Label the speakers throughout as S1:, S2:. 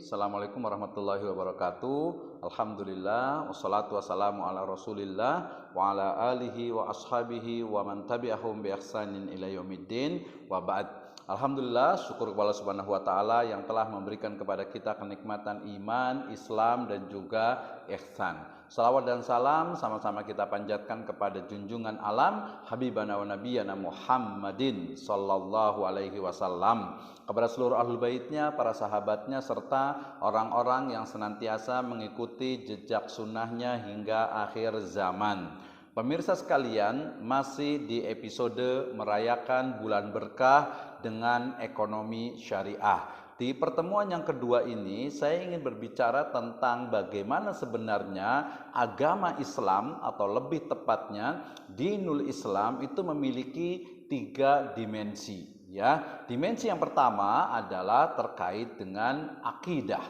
S1: Assalamualaikum warahmatullahi wabarakatuh. Alhamdulillah, wassalatu wassalamu ala rasulillah wa ala alihi wa ashabihi wa man tabi'ahum bi ihsanin ila yaumiddin wa ba'd. Alhamdulillah, syukur kepada Allah Subhanahu wa taala yang telah memberikan kepada kita kenikmatan iman, Islam dan juga ihsan. Salawat dan salam sama-sama kita panjatkan kepada junjungan alam Habibana wa Nabiyana Muhammadin sallallahu alaihi wasallam, kepada seluruh ahlul baitnya, para sahabatnya, serta orang-orang yang senantiasa mengikuti jejak sunnahnya hingga akhir zaman. Pemirsa sekalian, masih di episode merayakan bulan berkah dengan ekonomi syariah. Di pertemuan yang kedua ini, saya ingin berbicara tentang bagaimana sebenarnya agama Islam, atau lebih tepatnya dinul Islam, itu memiliki 3 dimensi. Ya, dimensi yang pertama adalah terkait dengan akidah.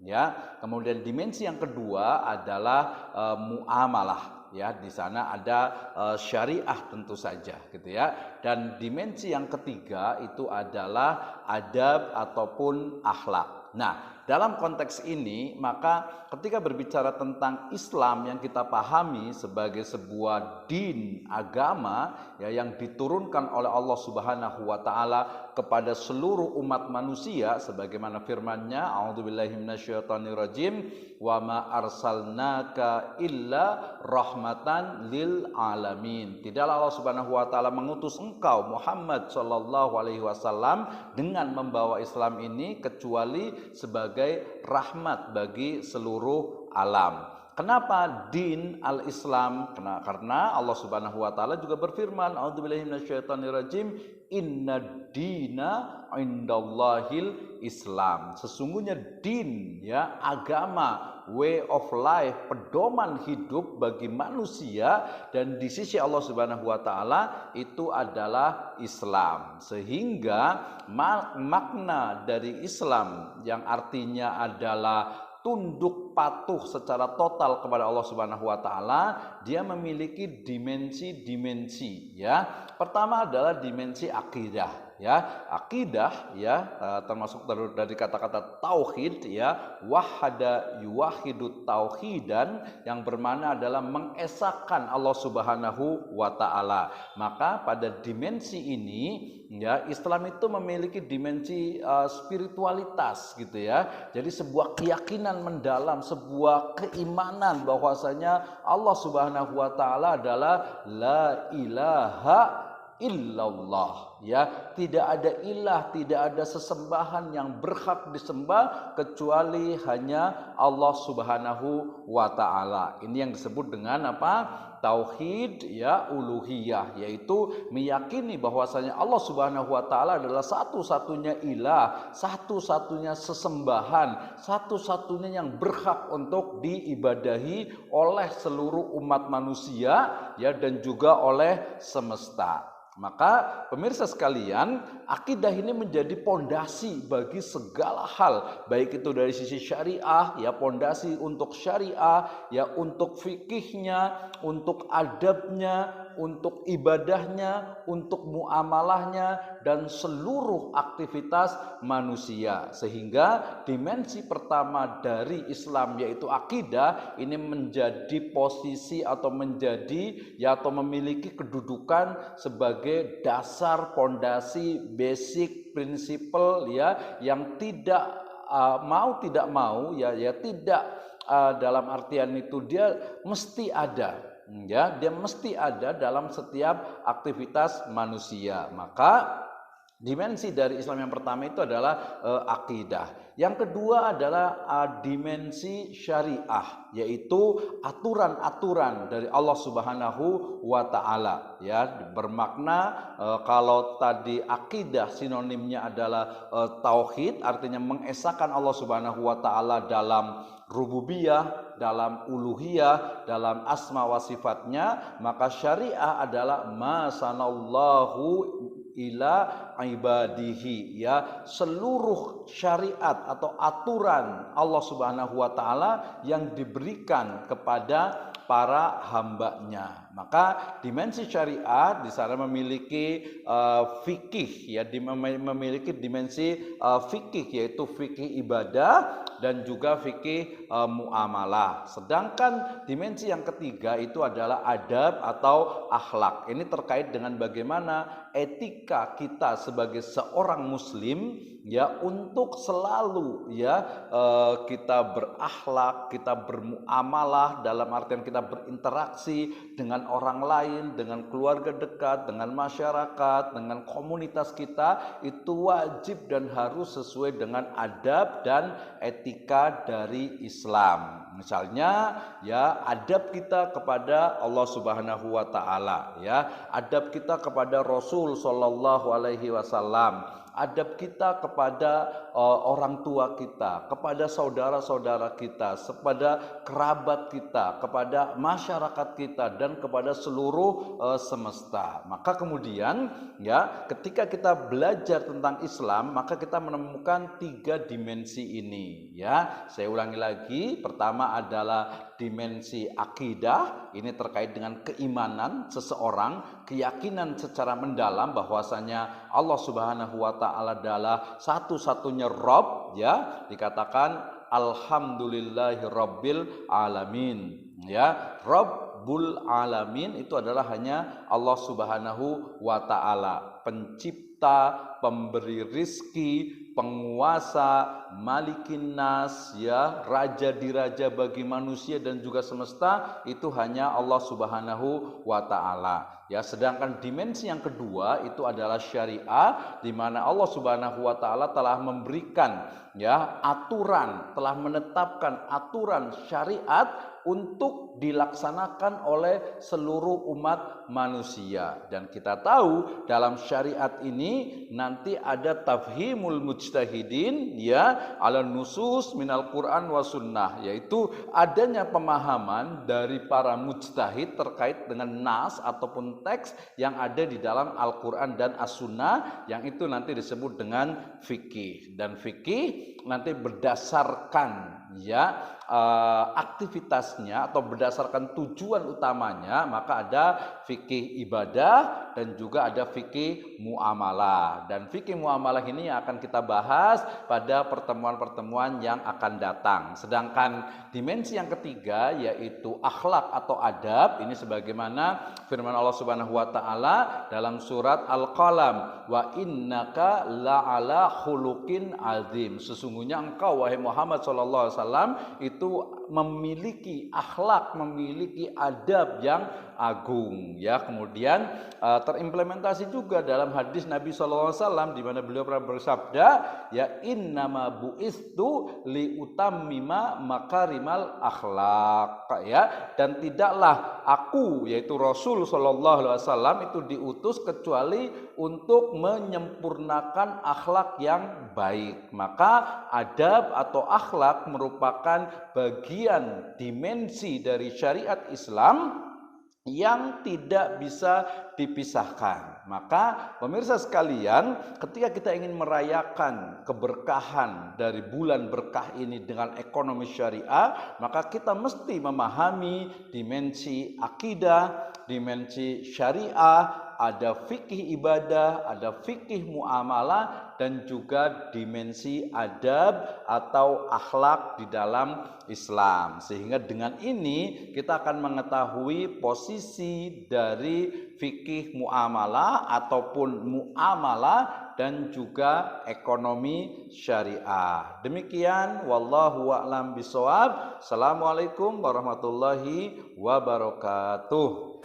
S1: Ya, kemudian dimensi yang kedua adalah muamalah. Ya, di sana ada syariah tentu saja, gitu ya. Dan dimensi yang ketiga itu adalah adab ataupun akhlak. Nah, dalam konteks ini, maka ketika berbicara tentang Islam yang kita pahami sebagai sebuah din, agama ya, yang diturunkan oleh Allah Subhanahu wa taala kepada seluruh umat manusia, sebagaimana firman-Nya, a'udzubillahi minasyaitonirrajim, wa ma arsalnaka illa rahmatan lil alamin. Tidaklah Allah Subhanahu wa taala mengutus engkau Muhammad sallallahu alaihi wasallam dengan membawa Islam ini kecuali sebagai rahmat bagi seluruh alam. Kenapa din al-Islam? Karena Allah Subhanahu wa taala juga berfirman, a'udzubillahi minasyaitonirrajim, innad dina indallahil Islam. Sesungguhnya din, ya, agama, way of life, pedoman hidup bagi manusia dan di sisi Allah Subhanahu wa taala itu adalah Islam. Sehingga makna dari Islam yang artinya adalah tunduk patuh secara total kepada Allah Subhanahu wa taala, dia memiliki dimensi-dimensi, ya. Pertama adalah dimensi akidah, ya. Akidah, ya, termasuk dari kata-kata tauhid, ya, wahada yuwahidu tauhidan, yang bermakna adalah mengesahkan Allah Subhanahu wa taala. Maka pada dimensi ini, ya, Islam itu memiliki dimensi spiritualitas, gitu ya. Jadi sebuah keyakinan mendalam, sebuah keimanan bahwasanya Allah Subhanahu wa taala adalah la ilaha illallah, ya, tidak ada ilah, tidak ada sesembahan yang berhak disembah kecuali hanya Allah Subhanahu wa taala. Ini yang disebut dengan apa? Tauhid, ya, uluhiyah, yaitu meyakini bahwasanya Allah Subhanahu wa taala adalah satu-satunya ilah, satu-satunya sesembahan, satu-satunya yang berhak untuk diibadahi oleh seluruh umat manusia, ya, dan juga oleh semesta. Maka pemirsa sekalian, akidah ini menjadi pondasi bagi segala hal, baik itu dari sisi syariah, ya, pondasi untuk syariah, ya, untuk fikihnya, untuk adabnya, untuk ibadahnya, untuk muamalahnya, dan seluruh aktivitas manusia. Sehingga dimensi pertama dari Islam, yaitu akidah, ini menjadi posisi atau menjadi, ya, atau memiliki kedudukan sebagai dasar, pondasi, basic, prinsipal, ya, yang tidak tidak mau, ya, tidak dalam artian itu dia mesti ada. Ya, dia mesti ada dalam setiap aktivitas manusia. Maka dimensi dari Islam yang pertama itu adalah akidah. Yang kedua adalah dimensi syariah, yaitu aturan-aturan dari Allah Subhanahu wa taala, ya, bermakna kalau tadi akidah sinonimnya adalah tauhid, artinya mengesahkan Allah Subhanahu wa taala dalam rububiyah, dalam uluhiyah, dalam asma wa sifatnya. Maka syariah adalah ma sanallahu ila ibadihi, ya, seluruh syariat atau aturan Allah Subhanahu wa taala yang diberikan kepada para hambanya. Maka dimensi syariat di sana memiliki fikih, ya, memiliki dimensi fikih, yaitu fikih ibadah dan juga fikih muamalah. Sedangkan dimensi yang ketiga itu adalah adab atau akhlak. Ini terkait dengan bagaimana etika kita sebagai seorang muslim, ya, untuk selalu, ya, kita berakhlak, kita bermuamalah dalam artian kita berinteraksi dengan orang lain, dengan keluarga dekat, dengan masyarakat, dengan komunitas kita, itu wajib dan harus sesuai dengan adab dan etika dari Islam. Misalnya, ya, adab kita kepada Allah Subhanahu wa taala, ya, adab kita kepada Rasul sallallahu alaihi wasallam, adab kita kepada orang tua kita, kepada saudara-saudara kita, kepada kerabat kita, kepada masyarakat kita, dan kepada seluruh semesta. Maka kemudian, ya, ketika kita belajar tentang Islam, maka kita menemukan 3 dimensi ini, ya. Saya ulangi lagi, pertama adalah dimensi akidah. Ini terkait dengan keimanan seseorang, keyakinan secara mendalam bahwasanya Allah Subhanahu wa taala adalah satu-satunya Rabb, ya. Dikatakan alhamdulillahi rabbil alamin, ya. Rabbul alamin itu adalah hanya Allah Subhanahu wa taala, pencipta, pemberi rizki, penguasa, malikin nas, ya, raja diraja bagi manusia dan juga semesta, itu hanya Allah Subhanahu wa taala. Ya, sedangkan dimensi yang kedua itu adalah syariah, di mana Allah Subhanahu wa taala telah memberikan, ya, aturan, telah menetapkan aturan syariat untuk dilaksanakan oleh seluruh umat manusia. Dan kita tahu dalam syariat ini nanti ada tafhimul mujtahidin, ya, ala nusus minal Quran wa sunnah, yaitu adanya pemahaman dari para mujtahid terkait dengan nas ataupun teks yang ada di dalam Al-Quran dan As-Sunnah, yang itu nanti disebut dengan fikih. Dan fikih nanti berdasarkan, ya, aktivitasnya atau berdasarkan tujuan utamanya, maka ada fikih ibadah dan juga ada fikih muamalah. Dan fikih muamalah ini yang akan kita bahas pada pertemuan-pertemuan yang akan datang. Sedangkan dimensi yang ketiga yaitu akhlak atau adab, ini sebagaimana firman Allah Subhanahu wa taala dalam surat Al-Qalam, wa innaka la'ala khuluqin azim. Sesungguhnya engkau wahai Muhammad sallallahu alaihi wasallam itu memiliki akhlak, memiliki adab yang agung, ya. Kemudian terimplementasi juga dalam hadis Nabi SAW di mana beliau pernah bersabda, ya, innama bu'istu liutammima makarimal akhlak, ya, dan tidaklah aku, yaitu Rasul SAW, itu diutus kecuali untuk menyempurnakan akhlak yang baik. Maka adab atau akhlak merupakan bagian dimensi dari syariat Islam yang tidak bisa dipisahkan. Maka pemirsa sekalian, ketika kita ingin merayakan keberkahan dari bulan berkah ini dengan ekonomi syariah, maka kita mesti memahami dimensi akidah, dimensi syariah, ada fikih ibadah, ada fikih muamalah, dan juga dimensi adab atau akhlak di dalam Islam. Sehingga dengan ini kita akan mengetahui posisi dari fikih muamalah ataupun muamalah dan juga ekonomi syariah. Demikian, wallahu a'lam bishawab. Assalamualaikum warahmatullahi wabarakatuh.